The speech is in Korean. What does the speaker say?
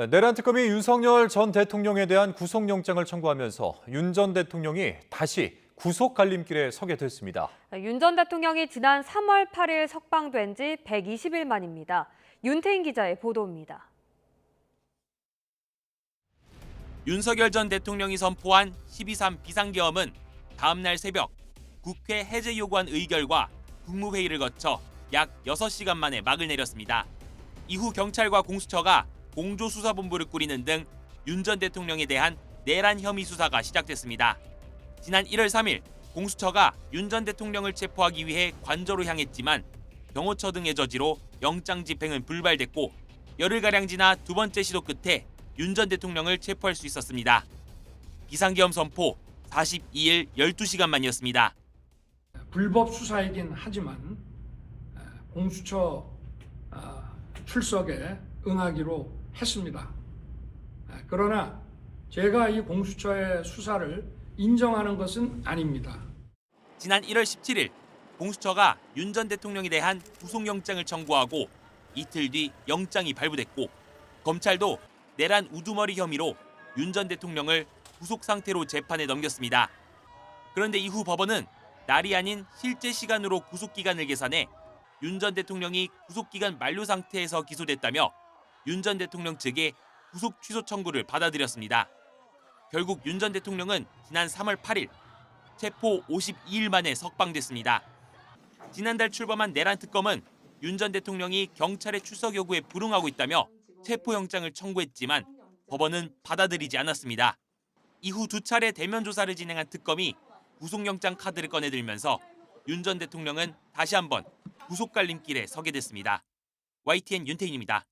내란 특검이 윤석열 전 대통령에 대한 구속영장을 청구하면서 윤 전 대통령이 다시 구속 갈림길에 서게 됐습니다. 윤 전 대통령이 지난 3월 8일 석방된 지 120일 만입니다. 윤태인 기자의 보도입니다. 윤석열 전 대통령이 선포한 12.3 비상계엄은 다음 날 새벽 국회 해제 요구안 의결과 국무회의를 거쳐 약 6시간 만에 막을 내렸습니다. 이후 경찰과 공수처가 공조수사본부를 꾸리는 등 윤 전 대통령에 대한 내란 혐의 수사가 시작됐습니다. 지난 1월 3일 공수처가 윤 전 대통령을 체포하기 위해 관저로 향했지만 경호처 등의 저지로 영장 집행은 불발됐고 열흘가량 지나 두 번째 시도 끝에 윤 전 대통령을 체포할 수 있었습니다. 비상계엄 선포 42일 12시간 만이었습니다. 불법 수사이긴 하지만 공수처 출석에 응하기로 했습니다. 그러나 제가 이 공수처의 수사를 인정하는 것은 아닙니다. 지난 1월 17일 공수처가 윤 전 대통령에 대한 구속영장을 청구하고 이틀 뒤 영장이 발부됐고 검찰도 내란 우두머리 혐의로 윤 전 대통령을 구속 상태로 재판에 넘겼습니다. 그런데 이후 법원은 날이 아닌 실제 시간으로 구속기간을 계산해 윤 전 대통령이 구속기간 만료 상태에서 기소됐다며 윤 전 대통령 측의 구속 취소 청구를 받아들였습니다. 결국 윤 전 대통령은 지난 3월 8일 체포 52일 만에 석방됐습니다. 지난달 출범한 내란 특검은 윤 전 대통령이 경찰의 출석 요구에 불응하고 있다며 체포영장을 청구했지만 법원은 받아들이지 않았습니다. 이후 두 차례 대면 조사를 진행한 특검이 구속영장 카드를 꺼내들면서 윤 전 대통령은 다시 한번 구속 갈림길에 서게 됐습니다. YTN 윤태인입니다.